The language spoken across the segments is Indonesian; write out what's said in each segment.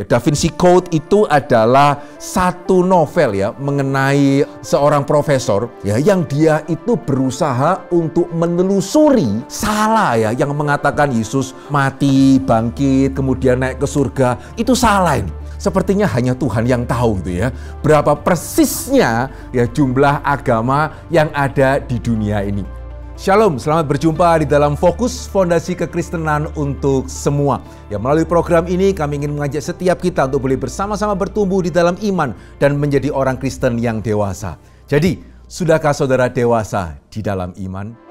Ya, Da Vinci Code itu adalah satu novel ya mengenai seorang profesor ya yang dia itu berusaha untuk menelusuri salah ya yang mengatakan Yesus mati, bangkit, kemudian naik ke surga. Itu salah ini. Sepertinya hanya Tuhan yang tahu gitu ya. Berapa persisnya ya jumlah agama yang ada di dunia ini. Shalom, selamat berjumpa di dalam Fokus Fondasi Kekristenan untuk Semua. Ya, melalui program ini kami ingin mengajak setiap kita untuk boleh bersama-sama bertumbuh di dalam iman dan menjadi orang Kristen yang dewasa. Jadi, sudahkah saudara dewasa di dalam iman?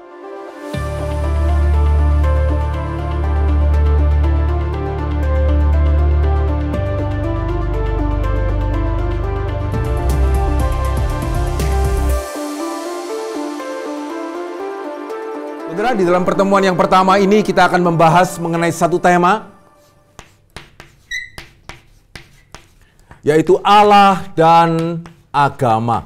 Saudara, di dalam pertemuan yang pertama ini kita akan membahas mengenai satu tema, yaitu Allah dan agama.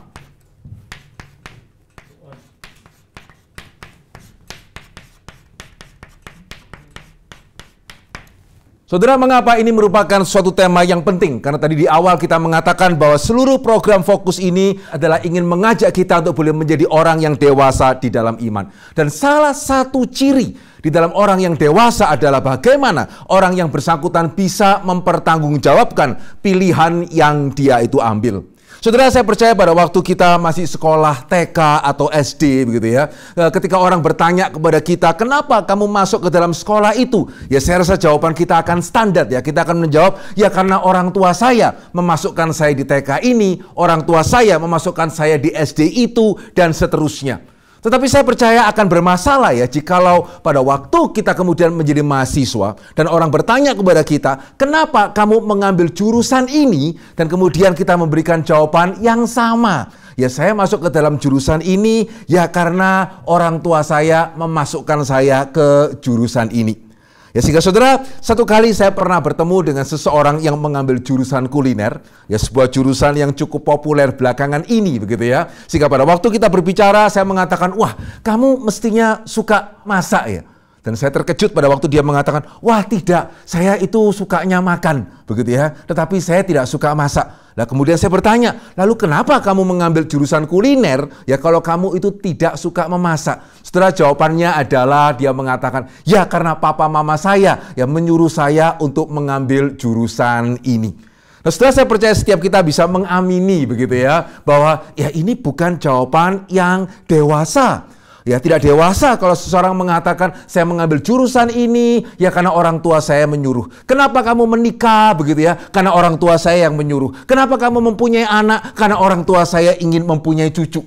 Saudara, mengapa ini merupakan suatu tema yang penting? Karena tadi di awal kita mengatakan bahwa seluruh program Fokus ini adalah ingin mengajak kita untuk boleh menjadi orang yang dewasa di dalam iman. Dan salah satu ciri di dalam orang yang dewasa adalah bagaimana orang yang bersangkutan bisa mempertanggungjawabkan pilihan yang dia itu ambil. Saudara, saya percaya pada waktu kita masih sekolah TK atau SD begitu ya, ketika orang bertanya kepada kita, kenapa kamu masuk ke dalam sekolah itu? Ya, saya rasa jawaban kita akan standar ya. Kita akan menjawab, ya karena orang tua saya memasukkan saya di TK ini, orang tua saya memasukkan saya di SD itu, dan seterusnya. Tetapi saya percaya akan bermasalah ya jikalau pada waktu kita kemudian menjadi mahasiswa dan orang bertanya kepada kita, kenapa kamu mengambil jurusan ini? Dan kemudian kita memberikan jawaban yang sama. Ya, saya masuk ke dalam jurusan ini ya karena orang tua saya memasukkan saya ke jurusan ini. Ya, sehingga saudara, satu kali saya pernah bertemu dengan seseorang yang mengambil jurusan kuliner, ya sebuah jurusan yang cukup populer belakangan ini begitu ya. Sehingga pada waktu kita berbicara, saya mengatakan, wah kamu mestinya suka masak ya. Dan saya terkejut pada waktu dia mengatakan, wah tidak, saya itu sukanya makan begitu ya, tetapi saya tidak suka masak. Nah, kemudian saya bertanya, lalu kenapa kamu mengambil jurusan kuliner ya kalau kamu itu tidak suka memasak? Setelah jawabannya adalah dia mengatakan, ya karena papa mama saya yang menyuruh saya untuk mengambil jurusan ini. Nah, setelah saya percaya setiap kita bisa mengamini begitu ya, bahwa ya ini bukan jawaban yang dewasa. Ya, tidak dewasa kalau seseorang mengatakan saya mengambil jurusan ini ya karena orang tua saya menyuruh. Kenapa kamu menikah begitu ya? Karena orang tua saya yang menyuruh. Kenapa kamu mempunyai anak? Karena orang tua saya ingin mempunyai cucu.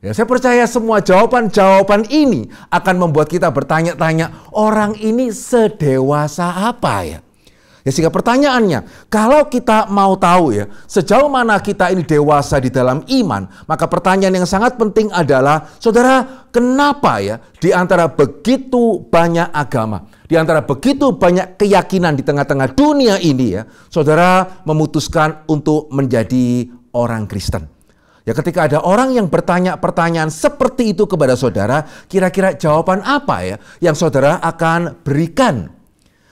Ya, saya percaya semua jawaban-jawaban ini akan membuat kita bertanya-tanya, orang ini sedewasa apa ya? Ya, sehingga pertanyaannya, kalau kita mau tahu ya, sejauh mana kita ini dewasa di dalam iman, maka pertanyaan yang sangat penting adalah, saudara, kenapa ya di antara begitu banyak agama, di antara begitu banyak keyakinan di tengah-tengah dunia ini ya, saudara memutuskan untuk menjadi orang Kristen. Ya, ketika ada orang yang bertanya pertanyaan seperti itu kepada saudara, kira-kira jawaban apa ya yang saudara akan berikan?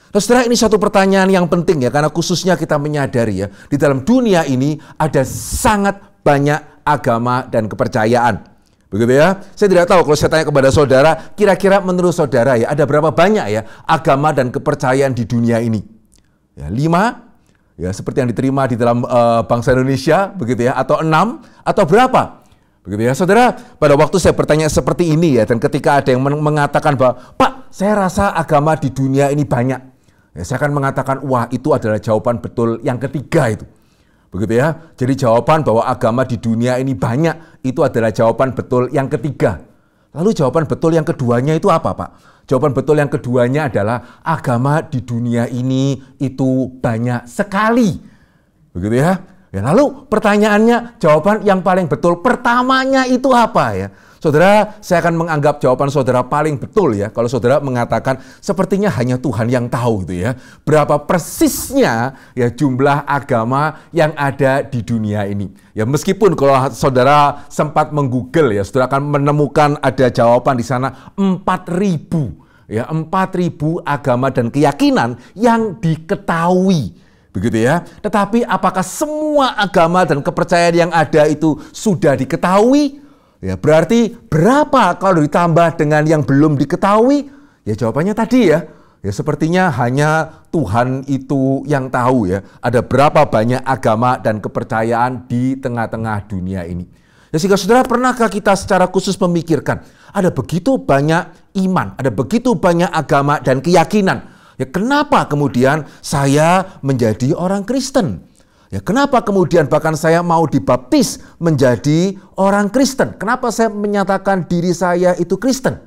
Nah, saudara, ini satu pertanyaan yang penting ya, karena khususnya kita menyadari ya, di dalam dunia ini ada sangat banyak agama dan kepercayaan. Begitu ya, saya tidak tahu kalau saya tanya kepada saudara, kira-kira menurut saudara ya, ada berapa banyak ya agama dan kepercayaan di dunia ini? Ya, 5, ya seperti yang diterima di dalam bangsa Indonesia, begitu ya, atau 6, atau berapa? Begitu ya, saudara, pada waktu saya bertanya seperti ini ya, dan ketika ada yang mengatakan bahwa, Pak, saya rasa agama di dunia ini banyak. Ya, saya akan mengatakan, wah itu adalah jawaban betul yang ketiga itu. Begitu ya. Jadi jawaban bahwa agama di dunia ini banyak, itu adalah jawaban betul yang ketiga. Lalu jawaban betul yang keduanya itu apa, Pak? Jawaban betul yang keduanya adalah agama di dunia ini itu banyak sekali. Begitu ya. Ya, lalu pertanyaannya, jawaban yang paling betul pertamanya itu apa ya? Saudara, saya akan menganggap jawaban saudara paling betul ya kalau saudara mengatakan sepertinya hanya Tuhan yang tahu gitu ya. Berapa persisnya ya jumlah agama yang ada di dunia ini. Ya, meskipun kalau saudara sempat menggoogle ya, saudara akan menemukan ada jawaban di sana 4.000 ya, 4.000 agama dan keyakinan yang diketahui. Begitu ya. Tetapi apakah semua agama dan kepercayaan yang ada itu sudah diketahui? Ya, berarti berapa kalau ditambah dengan yang belum diketahui? Ya jawabannya tadi ya. Ya sepertinya hanya Tuhan itu yang tahu ya. Ada berapa banyak agama dan kepercayaan di tengah-tengah dunia ini. Ya sehingga saudara, pernahkah kita secara khusus memikirkan ada begitu banyak iman, ada begitu banyak agama dan keyakinan. Ya kenapa kemudian saya menjadi orang Kristen? Ya kenapa kemudian bahkan saya mau dibaptis menjadi orang Kristen? Kenapa saya menyatakan diri saya itu Kristen?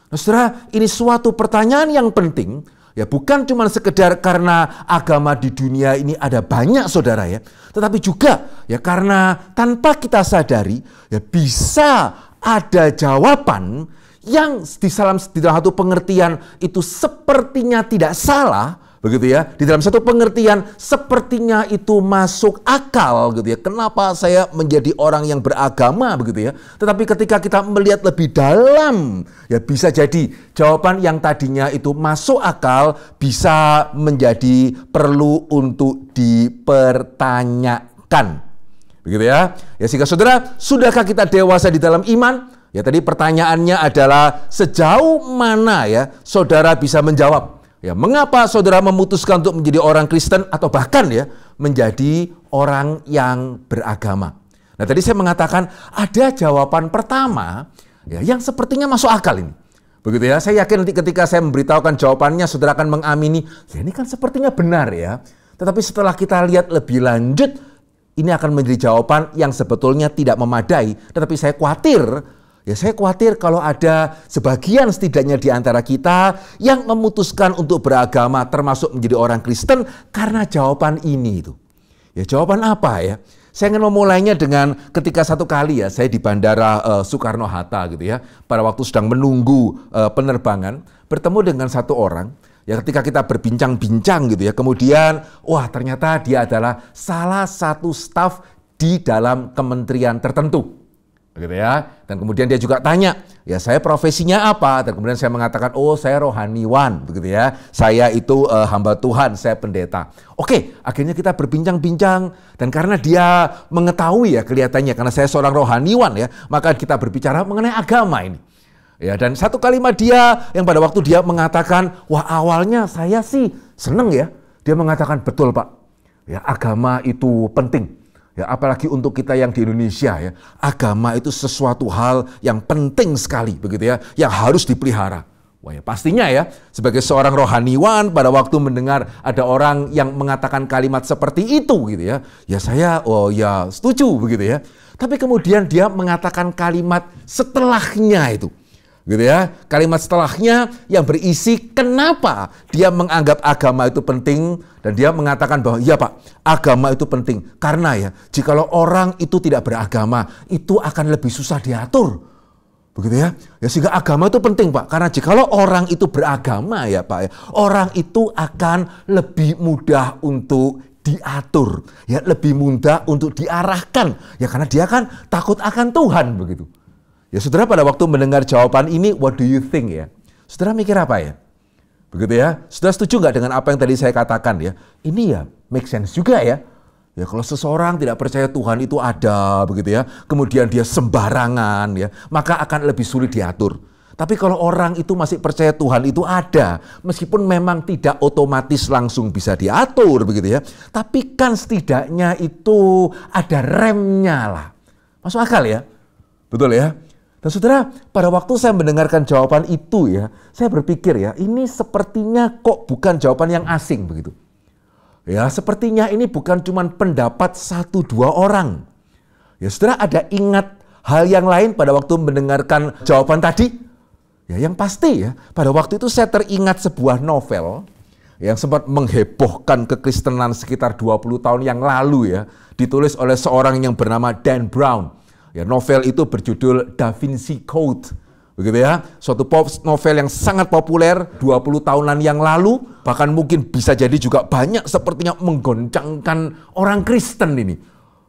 Nah, saudara, ini suatu pertanyaan yang penting. Ya bukan cuma sekedar karena agama di dunia ini ada banyak saudara ya. Tetapi juga ya karena tanpa kita sadari ya bisa ada jawaban yang di dalam satu pengertian itu sepertinya tidak salah, begitu ya. Di dalam satu pengertian sepertinya itu masuk akal, gitu ya. Kenapa saya menjadi orang yang beragama, begitu ya. Tetapi ketika kita melihat lebih dalam, ya bisa jadi jawaban yang tadinya itu masuk akal bisa menjadi perlu untuk dipertanyakan. Begitu ya. Ya sehingga saudara, sudahkah kita dewasa di dalam iman? Ya tadi pertanyaannya adalah sejauh mana ya saudara bisa menjawab. Ya mengapa saudara memutuskan untuk menjadi orang Kristen atau bahkan ya menjadi orang yang beragama. Nah tadi saya mengatakan ada jawaban pertama ya yang sepertinya masuk akal ini. Begitu ya, saya yakin nanti ketika saya memberitahukan jawabannya saudara akan mengamini, ya ini kan sepertinya benar ya. Tetapi setelah kita lihat lebih lanjut, ini akan menjadi jawaban yang sebetulnya tidak memadai. Tetapi saya khawatir kalau ada sebagian setidaknya di antara kita yang memutuskan untuk beragama termasuk menjadi orang Kristen karena jawaban ini itu. Ya jawaban apa ya? Saya ingin memulainya dengan ketika satu kali ya saya di Bandara Soekarno-Hatta gitu ya. Pada waktu sedang menunggu penerbangan bertemu dengan satu orang. Ya ketika kita berbincang-bincang gitu ya. Kemudian wah ternyata dia adalah salah satu staf di dalam kementerian tertentu. Begitu ya. Dan kemudian dia juga tanya, ya saya profesinya apa? Dan kemudian saya mengatakan, oh saya rohaniwan, begitu ya. Saya itu hamba Tuhan, saya pendeta. Oke, akhirnya kita berbincang-bincang. Dan karena dia mengetahui ya kelihatannya, karena saya seorang rohaniwan ya, maka kita berbicara mengenai agama ini. Ya, dan satu kalimat dia yang pada waktu dia mengatakan, wah awalnya saya sih seneng ya. Dia mengatakan, betul Pak, ya agama itu penting. Ya, apalagi untuk kita yang di Indonesia ya, agama itu sesuatu hal yang penting sekali begitu ya, yang harus dipelihara. Wah ya pastinya ya, sebagai seorang rohaniwan pada waktu mendengar ada orang yang mengatakan kalimat seperti itu gitu ya, ya saya ya setuju begitu ya. Tapi kemudian dia mengatakan kalimat setelahnya itu. Gitu ya. Kalimat setelahnya yang berisi kenapa dia menganggap agama itu penting dan dia mengatakan bahwa iya Pak, agama itu penting karena ya jikalau orang itu tidak beragama itu akan lebih susah diatur. Begitu ya. Ya sehingga agama itu penting Pak karena jikalau orang itu beragama ya Pak ya, orang itu akan lebih mudah untuk diatur, ya lebih mudah untuk diarahkan ya karena dia kan takut akan Tuhan begitu. Ya saudara pada waktu mendengar jawaban ini, what do you think ya? Saudara mikir apa ya? Begitu ya. Saudara setuju nggak dengan apa yang tadi saya katakan ya? Ini ya make sense juga ya. Ya kalau seseorang tidak percaya Tuhan itu ada begitu ya. Kemudian dia sembarangan ya. Maka akan lebih sulit diatur. Tapi kalau orang itu masih percaya Tuhan itu ada. Meskipun memang tidak otomatis langsung bisa diatur begitu ya. Tapi kan setidaknya itu ada remnya lah. Masuk akal ya? Betul ya? Dan saudara, pada waktu saya mendengarkan jawaban itu ya, saya berpikir ya, ini sepertinya kok bukan jawaban yang asing begitu. Ya, sepertinya ini bukan cuma pendapat 1-2 orang. Ya, saudara ada ingat hal yang lain pada waktu mendengarkan jawaban tadi? Ya, yang pasti ya, pada waktu itu saya teringat sebuah novel yang sempat menghebohkan kekristenan sekitar 20 tahun yang lalu ya, ditulis oleh seorang yang bernama Dan Brown. Ya, novel itu berjudul Da Vinci Code. Begitu ya. Suatu novel yang sangat populer 20 tahunan yang lalu, bahkan mungkin bisa jadi juga banyak sepertinya menggoncangkan orang Kristen ini.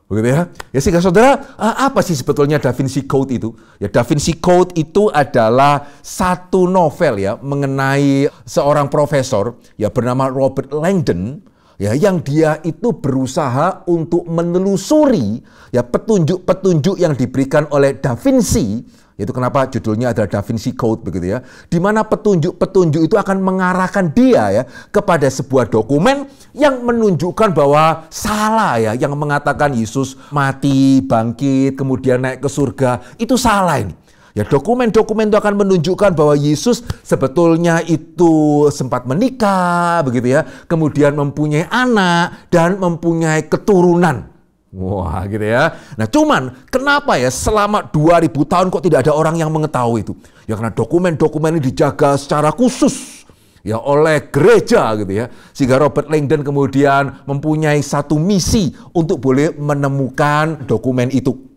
Begitu ya. Ya sehingga saudara, apa sih sebetulnya Da Vinci Code itu? Ya Da Vinci Code itu adalah satu novel ya mengenai seorang profesor ya bernama Robert Langdon Ya, yang dia itu berusaha untuk menelusuri ya petunjuk-petunjuk yang diberikan oleh Da Vinci. Itu kenapa judulnya adalah Da Vinci Code begitu ya. Di mana petunjuk-petunjuk itu akan mengarahkan dia ya kepada sebuah dokumen yang menunjukkan bahwa salah ya, yang mengatakan Yesus mati, bangkit, kemudian naik ke surga. Itu salah ini. Ya, dokumen-dokumen itu akan menunjukkan bahwa Yesus sebetulnya itu sempat menikah, begitu ya. Kemudian mempunyai anak dan mempunyai keturunan. Wah, gitu ya. Nah, cuman kenapa ya selama 2000 tahun kok tidak ada orang yang mengetahui itu? Ya karena dokumen-dokumen ini dijaga secara khusus ya oleh gereja gitu ya. Sehingga Robert Langdon kemudian mempunyai satu misi untuk boleh menemukan dokumen itu.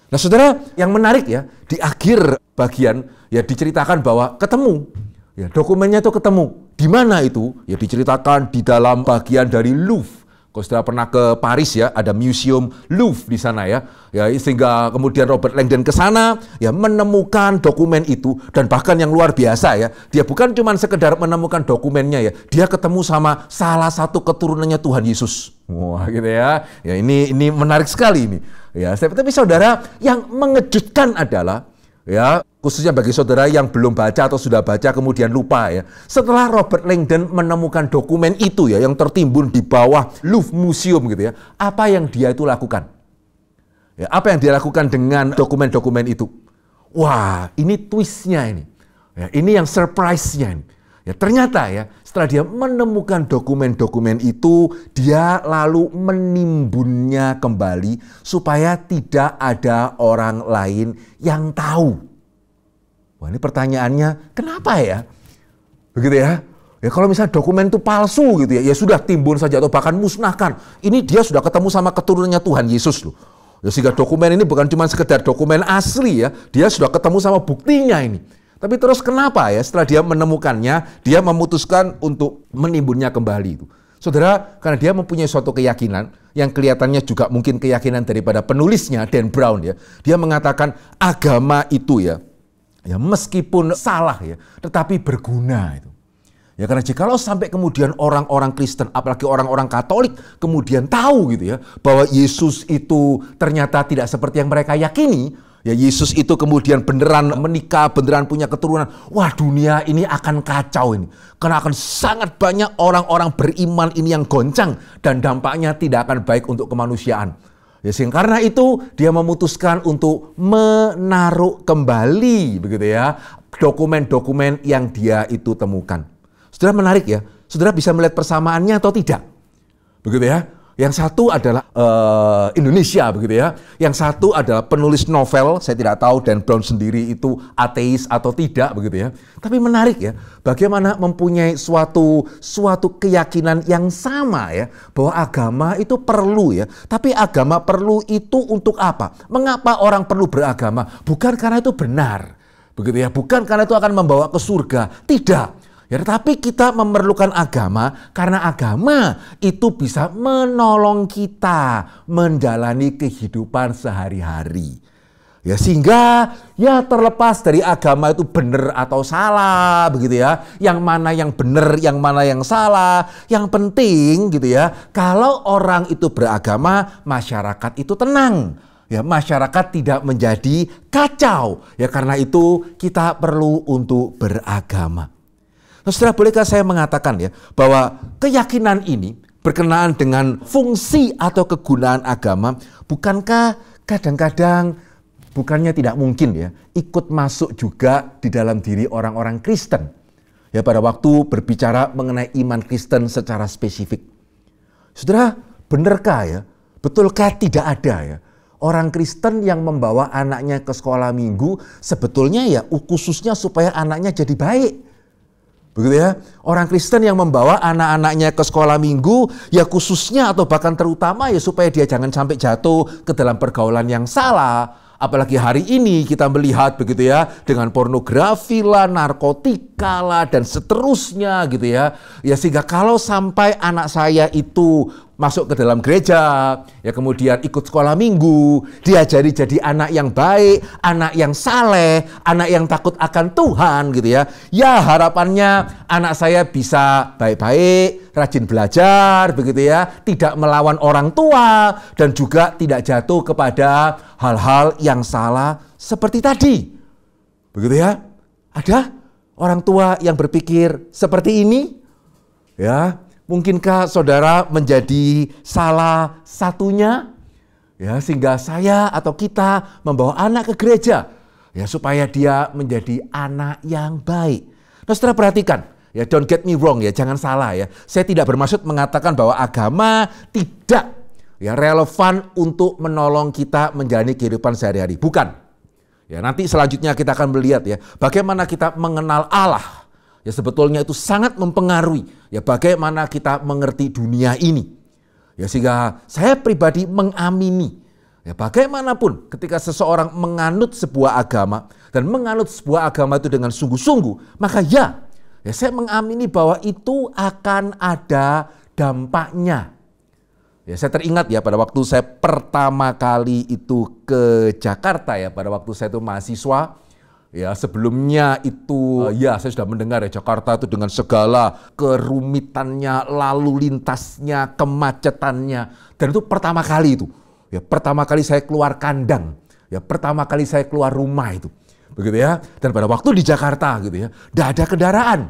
Nah, saudara, yang menarik ya, di akhir bagian ya diceritakan bahwa ketemu. Ya, dokumennya itu ketemu. Di mana itu? Ya diceritakan di dalam bagian dari Louvre. Kalau saudara pernah ke Paris ya, ada Museum Louvre di sana ya. Ya, sehingga kemudian Robert Langdon ke sana ya menemukan dokumen itu, dan bahkan yang luar biasa ya, dia bukan cuma sekedar menemukan dokumennya ya, dia ketemu sama salah satu keturunannya Tuhan Yesus. Wah, gitu ya. Ya, ini menarik sekali ini. Ya, tapi saudara, yang mengejutkan adalah ya, khususnya bagi saudara yang belum baca atau sudah baca kemudian lupa ya. Setelah Robert Langdon menemukan dokumen itu ya yang tertimbun di bawah Louvre Museum gitu ya, apa yang dia itu lakukan? Ya, apa yang dia lakukan dengan dokumen-dokumen itu? Wah, ini twistnya ini. Ya, ini yang surprise-nya ini. Ya, ternyata ya, setelah dia menemukan dokumen-dokumen itu, dia lalu menimbunnya kembali supaya tidak ada orang lain yang tahu. Wah, ini pertanyaannya, kenapa ya? Begitu ya? Ya kalau misalnya dokumen itu palsu gitu ya, ya sudah timbun saja atau bahkan musnahkan. Ini dia sudah ketemu sama keturunannya Tuhan Yesus loh. Ya, sehingga dokumen ini bukan cuma sekedar dokumen asli ya, dia sudah ketemu sama buktinya ini. Tapi terus kenapa ya setelah dia menemukannya, dia memutuskan untuk menimbunnya kembali itu. Saudara, karena dia mempunyai suatu keyakinan yang kelihatannya juga mungkin keyakinan daripada penulisnya, Dan Brown ya. Dia mengatakan agama itu ya meskipun salah ya, tetapi berguna itu. Ya karena jikalau sampai kemudian orang-orang Kristen, apalagi orang-orang Katolik kemudian tahu gitu ya, bahwa Yesus itu ternyata tidak seperti yang mereka yakini, ya Yesus itu kemudian beneran menikah, beneran punya keturunan. Wah, dunia ini akan kacau ini. Karena akan sangat banyak orang-orang beriman ini yang goncang dan dampaknya tidak akan baik untuk kemanusiaan. Ya, sehingga karena itu dia memutuskan untuk menaruh kembali begitu ya dokumen-dokumen yang dia itu temukan. Saudara, menarik ya. Saudara bisa melihat persamaannya atau tidak? Begitu ya. Yang satu adalah Indonesia begitu ya. Yang satu adalah penulis novel, saya tidak tahu Dan Brown sendiri itu ateis atau tidak begitu ya. Tapi menarik ya, bagaimana mempunyai suatu keyakinan yang sama ya, bahwa agama itu perlu ya. Tapi agama perlu itu untuk apa? Mengapa orang perlu beragama? Bukan karena itu benar. Begitu ya, bukan karena itu akan membawa ke surga. Tidak. Ya, tetapi kita memerlukan agama karena agama itu bisa menolong kita menjalani kehidupan sehari-hari. Ya, sehingga ya terlepas dari agama itu benar atau salah begitu ya. Yang mana yang benar, yang mana yang salah. Yang penting gitu ya, kalau orang itu beragama, masyarakat itu tenang. Ya, masyarakat tidak menjadi kacau. Ya, karena itu kita perlu untuk beragama. Nah, saudara, bolehkah saya mengatakan ya bahwa keyakinan ini berkenaan dengan fungsi atau kegunaan agama, bukankah kadang-kadang bukannya tidak mungkin ya ikut masuk juga di dalam diri orang-orang Kristen ya pada waktu berbicara mengenai iman Kristen secara spesifik. Saudara, benarkah ya, betulkah tidak ada ya orang Kristen yang membawa anaknya ke sekolah minggu sebetulnya ya khususnya supaya anaknya jadi baik? Begitu ya, orang Kristen yang membawa anak-anaknya ke sekolah minggu ya khususnya atau bahkan terutama ya supaya dia jangan sampai jatuh ke dalam pergaulan yang salah. Apalagi hari ini kita melihat begitu ya, dengan pornografi lah, narkotika lah dan seterusnya gitu ya. Ya sehingga kalau sampai anak saya itu masuk ke dalam gereja, ya kemudian ikut sekolah minggu, diajari jadi anak yang baik, anak yang saleh, anak yang takut akan Tuhan gitu ya. Ya harapannya anak saya bisa baik-baik, rajin belajar begitu ya, tidak melawan orang tua dan juga tidak jatuh kepada hal-hal yang salah seperti tadi. Begitu ya. Ada orang tua yang berpikir seperti ini? Ya. Mungkinkah saudara menjadi salah satunya? Ya, sehingga saya atau kita membawa anak ke gereja ya supaya dia menjadi anak yang baik. Nah, saudara perhatikan, ya don't get me wrong ya, jangan salah ya. Saya tidak bermaksud mengatakan bahwa agama tidak ya relevan untuk menolong kita menjalani kehidupan sehari-hari. Bukan. Ya, nanti selanjutnya kita akan melihat ya bagaimana kita mengenal Allah. Ya sebetulnya itu sangat mempengaruhi ya bagaimana kita mengerti dunia ini. Ya sehingga saya pribadi mengamini ya bagaimanapun ketika seseorang menganut sebuah agama dan menganut sebuah agama itu dengan sungguh-sungguh, maka ya saya mengamini bahwa itu akan ada dampaknya. Ya saya teringat ya pada waktu saya pertama kali itu ke Jakarta ya pada waktu saya itu mahasiswa. Ya sebelumnya itu ya saya sudah mendengar ya Jakarta itu dengan segala kerumitannya, lalu lintasnya, kemacetannya, dan itu pertama kali itu. Ya pertama kali saya keluar kandang, ya pertama kali saya keluar rumah itu. Begitu ya. Dan pada waktu di Jakarta gitu ya, tidak ada kendaraan.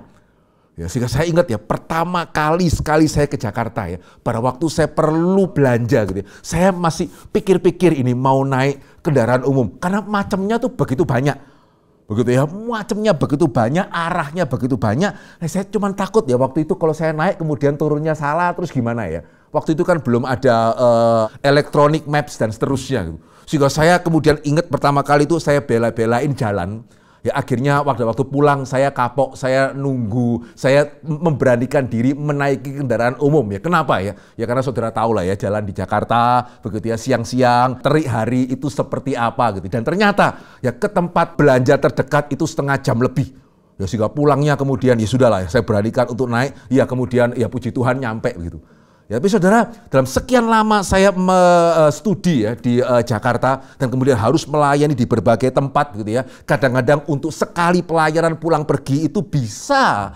Ya sehingga saya ingat ya pertama kali sekali saya ke Jakarta ya, pada waktu saya perlu belanja gitu ya. Saya masih pikir-pikir ini mau naik kendaraan umum karena macamnya tuh begitu banyak. Begitu ya, macamnya begitu banyak, arahnya begitu banyak. Nah, saya cuma takut ya waktu itu kalau saya naik kemudian turunnya salah terus gimana ya. Waktu itu kan belum ada electronic maps dan seterusnya gitu. Sehingga saya kemudian ingat pertama kali itu saya bela-belain jalan. Ya akhirnya waktu pulang saya kapok, saya nunggu, saya memberanikan diri menaiki kendaraan umum ya. Kenapa ya? Ya karena saudara tahu lah ya jalan di Jakarta begitu ya siang-siang, terik hari itu seperti apa gitu. Dan ternyata ya ke tempat belanja terdekat itu setengah jam lebih. Ya sehingga pulangnya kemudian ya sudahlah ya, saya beranikan untuk naik, ya kemudian ya puji Tuhan nyampe begitu. Ya, tapi saudara, dalam sekian lama saya studi ya di Jakarta dan kemudian harus melayani di berbagai tempat gitu ya. Kadang-kadang untuk sekali pelayanan pulang pergi itu bisa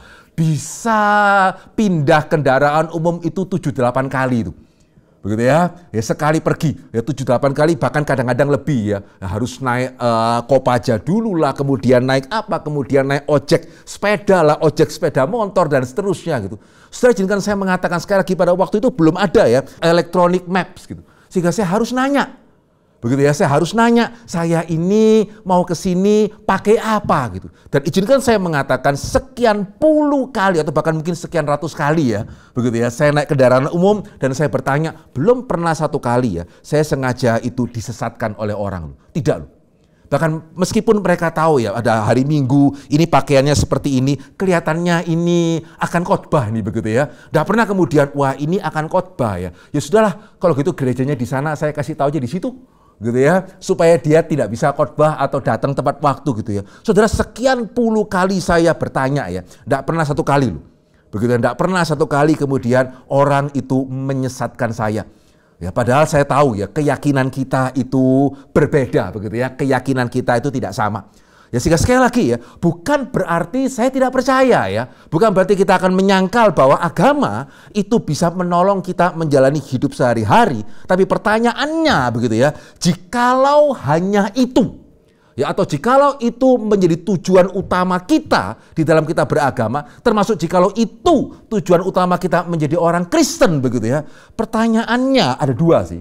pindah kendaraan umum itu 7-8 kali itu. Begitu ya. Ya sekali pergi ya 7-8 kali bahkan kadang-kadang lebih ya. Nah, harus naik Kopaja dulu lah, kemudian naik apa, kemudian naik ojek sepeda lah, ojek sepeda motor dan seterusnya gitu. Setelah izinkan saya mengatakan sekali lagi pada waktu itu belum ada ya electronic maps gitu. Sehingga saya harus nanya. Begitu ya, saya harus nanya, saya ini mau ke sini pakai apa gitu. Dan izinkan saya mengatakan sekian puluh kali atau bahkan mungkin sekian ratus kali ya. Begitu ya, saya naik kendaraan umum dan saya bertanya, belum pernah satu kali ya, saya sengaja itu disesatkan oleh orang. Tidak loh. Bahkan meskipun mereka tahu ya ada hari Minggu, ini pakaiannya seperti ini, kelihatannya ini akan khotbah nih begitu ya. Tidak pernah kemudian, wah ini akan khotbah ya. Ya sudahlah, kalau gitu gerejanya di sana saya kasih tahu aja di situ. Gitu ya, supaya dia tidak bisa khotbah atau datang tepat waktu gitu ya. Saudara, sekian puluh kali saya bertanya ya, tidak pernah satu kali loh. Begitu, tidak pernah satu kali kemudian orang itu menyesatkan saya. Ya, padahal saya tahu ya keyakinan kita itu berbeda begitu ya, keyakinan kita itu tidak sama. Ya sehingga sekali lagi ya, bukan berarti saya tidak percaya ya. Bukan berarti kita akan menyangkal bahwa agama itu bisa menolong kita menjalani hidup sehari-hari. Tapi pertanyaannya begitu ya, jikalau hanya itu, ya atau jikalau itu menjadi tujuan utama kita di dalam kita beragama, termasuk jikalau itu tujuan utama kita menjadi orang Kristen begitu ya. Pertanyaannya ada dua sih.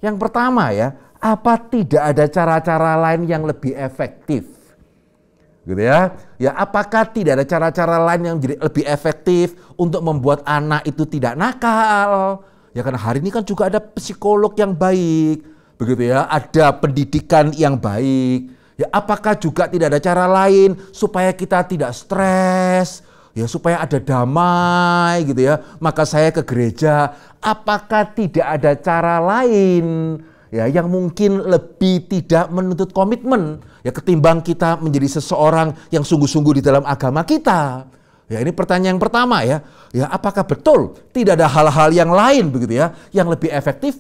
Yang pertama ya, apa tidak ada cara-cara lain yang lebih efektif? Gitu ya. Ya apakah tidak ada cara-cara lain yang jadi lebih efektif untuk membuat anak itu tidak nakal? Ya karena hari ini kan juga ada psikolog yang baik, begitu ya, ada pendidikan yang baik. Ya apakah juga tidak ada cara lain supaya kita tidak stres? Ya supaya ada damai gitu ya. Maka saya ke gereja, apakah tidak ada cara lain ya yang mungkin lebih tidak menuntut komitmen ya ketimbang kita menjadi seseorang yang sungguh-sungguh di dalam agama kita. Ya, ini pertanyaan yang pertama ya. Ya, apakah betul tidak ada hal-hal yang lain begitu ya, yang lebih efektif,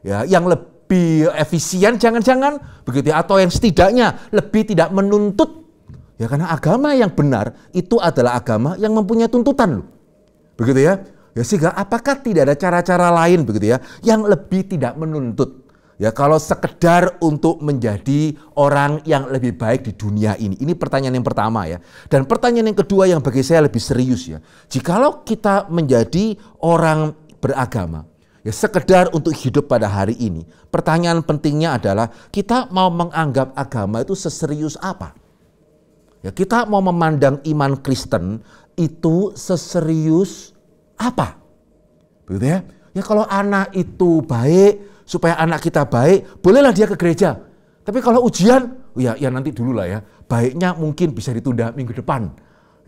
ya, yang lebih efisien jangan-jangan begitu ya, atau yang setidaknya lebih tidak menuntut. Ya, karena agama yang benar itu adalah agama yang mempunyai tuntutan loh. Begitu ya. Ya, sehingga apakah tidak ada cara-cara lain begitu ya, yang lebih tidak menuntut? Ya, kalau sekedar untuk menjadi orang yang lebih baik di dunia ini. Ini pertanyaan yang pertama ya. Dan pertanyaan yang kedua yang bagi saya lebih serius ya. Jikalau kita menjadi orang beragama, ya sekedar untuk hidup pada hari ini, pertanyaan pentingnya adalah kita mau menganggap agama itu seserius apa? Ya, kita mau memandang iman Kristen itu seserius apa? Begitu ya. Ya, kalau anak itu baik, supaya anak kita baik, bolehlah dia ke gereja. Tapi kalau ujian, ya nanti dulu lah ya. Baiknya mungkin bisa ditunda minggu depan.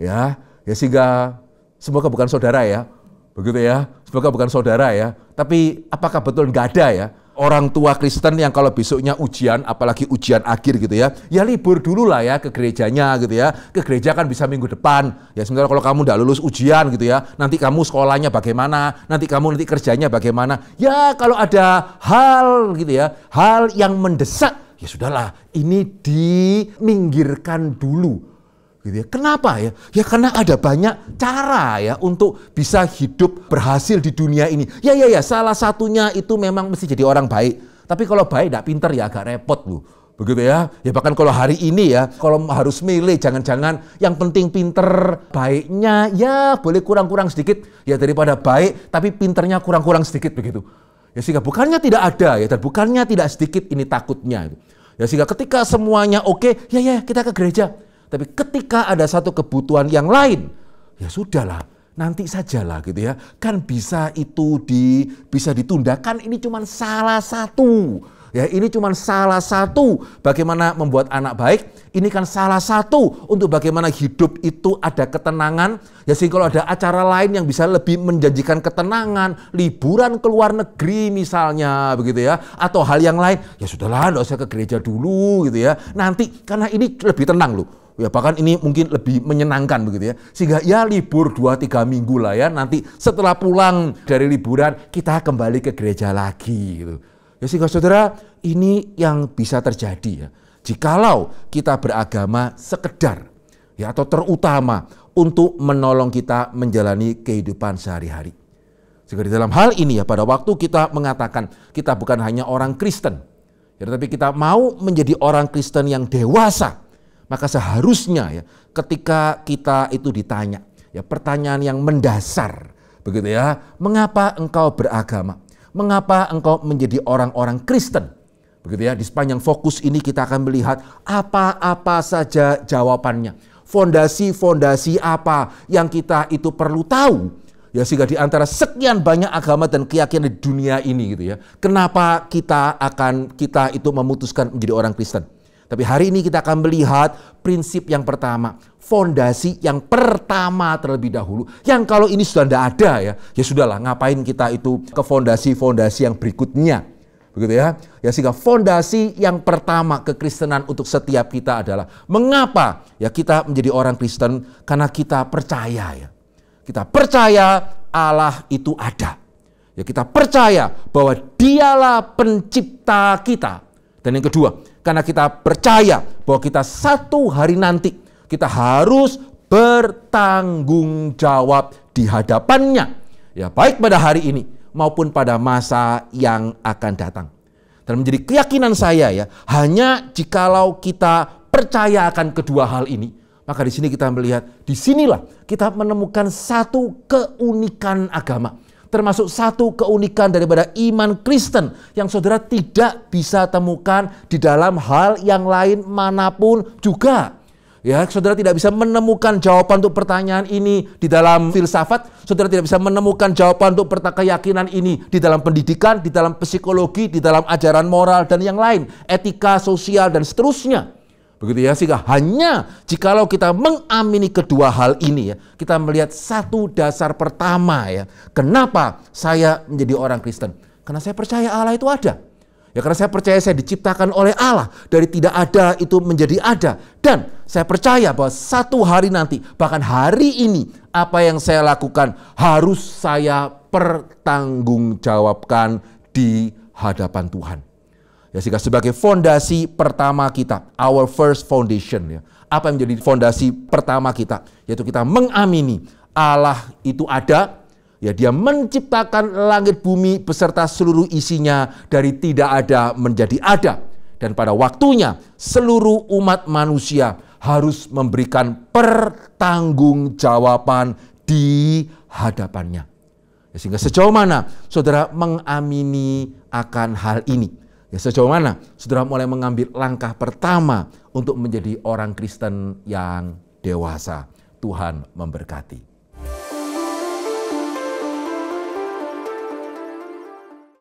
Ya sehingga semoga bukan saudara ya. Begitu ya. Semoga bukan saudara ya. Tapi apakah betul nggak ada ya orang tua Kristen yang kalau besoknya ujian, apalagi ujian akhir gitu ya, ya libur dulu lah ya ke gerejanya gitu ya. Ke gereja kan bisa minggu depan. Ya sementara kalau kamu udah lulus ujian gitu ya, nanti kamu sekolahnya bagaimana, nanti kerjanya bagaimana. Ya kalau ada hal gitu ya, hal yang mendesak, ya sudahlah, ini diminggirkan dulu. Gitu ya. Kenapa ya? Ya karena ada banyak cara ya untuk bisa hidup berhasil di dunia ini. Ya salah satunya itu memang mesti jadi orang baik. Tapi kalau baik tidak pinter ya agak repot loh. Begitu ya. Ya bahkan kalau hari ini ya, kalau harus milih jangan-jangan yang penting pinter, baiknya ya boleh kurang-kurang sedikit ya daripada baik tapi pinternya kurang-kurang sedikit begitu. Ya sehingga bukannya tidak ada ya dan bukannya tidak sedikit ini takutnya. Ya sehingga ketika semuanya oke, ya kita ke gereja. Tapi ketika ada satu kebutuhan yang lain, ya sudahlah, nanti sajalah gitu ya. Kan bisa bisa ditundakan, ini cuma salah satu. Ya, ini cuma salah satu bagaimana membuat anak baik. Ini kan salah satu untuk bagaimana hidup itu ada ketenangan. Ya sehingga kalau ada acara lain yang bisa lebih menjanjikan ketenangan, liburan ke luar negeri misalnya begitu ya, atau hal yang lain, ya sudahlah, enggak usah ke gereja dulu gitu ya. Nanti karena ini lebih tenang loh. Ya bahkan ini mungkin lebih menyenangkan begitu ya. Sehingga ya libur 2-3 minggu lah ya. Nanti setelah pulang dari liburan kita kembali ke gereja lagi gitu. Ya sehingga saudara, ini yang bisa terjadi ya. Jikalau kita beragama sekedar ya atau terutama untuk menolong kita menjalani kehidupan sehari-hari. Sehingga di dalam hal ini ya, pada waktu kita mengatakan kita bukan hanya orang Kristen, ya, tetapi kita mau menjadi orang Kristen yang dewasa. Maka seharusnya ya ketika kita itu ditanya ya pertanyaan yang mendasar begitu ya, mengapa engkau beragama? Mengapa engkau menjadi orang-orang Kristen? Begitu ya, di sepanjang fokus ini kita akan melihat apa-apa saja jawabannya. Fondasi-fondasi apa yang kita itu perlu tahu. Ya sehingga di antara sekian banyak agama dan keyakinan di dunia ini gitu ya. Kenapa kita itu memutuskan menjadi orang Kristen? Tapi hari ini kita akan melihat prinsip yang pertama, fondasi yang pertama terlebih dahulu. Yang kalau ini sudah tidak ada ya sudahlah, ngapain kita itu ke fondasi-fondasi yang berikutnya. Begitu ya. Ya sehingga fondasi yang pertama kekristenan untuk setiap kita adalah mengapa ya kita menjadi orang Kristen? Karena kita percaya ya. Kita percaya Allah itu ada. Ya kita percaya bahwa Dialah pencipta kita. Dan yang kedua, karena kita percaya bahwa kita satu hari nanti kita harus bertanggung jawab di hadapannya. Ya, baik pada hari ini maupun pada masa yang akan datang. Dan menjadi keyakinan saya ya, hanya jikalau kita percaya akan kedua hal ini, maka di sini kita melihat, disinilah kita menemukan satu keunikan agama. Termasuk satu keunikan daripada iman Kristen yang saudara tidak bisa temukan di dalam hal yang lain manapun juga. Ya, saudara tidak bisa menemukan jawaban untuk pertanyaan ini di dalam filsafat. Saudara tidak bisa menemukan jawaban untuk keyakinan ini di dalam pendidikan, di dalam psikologi, di dalam ajaran moral dan yang lain, etika, sosial dan seterusnya. Begitu ya, sehingga hanya jikalau kita mengamini kedua hal ini ya, kita melihat satu dasar pertama ya, kenapa saya menjadi orang Kristen? Karena saya percaya Allah itu ada. Ya karena saya percaya saya diciptakan oleh Allah. Dari tidak ada itu menjadi ada. Dan saya percaya bahwa satu hari nanti, bahkan hari ini, apa yang saya lakukan harus saya pertanggungjawabkan di hadapan Tuhan. Ya, sehingga sebagai fondasi pertama kita, our first foundation, ya, apa yang menjadi fondasi pertama kita, yaitu kita mengamini Allah itu ada. Ya, dia menciptakan langit bumi beserta seluruh isinya dari tidak ada menjadi ada. Dan pada waktunya seluruh umat manusia harus memberikan pertanggungjawaban di hadapannya. Ya, sehingga sejauh mana saudara mengamini akan hal ini? Ya, sejauh mana saudara mulai mengambil langkah pertama untuk menjadi orang Kristen yang dewasa? Tuhan memberkati.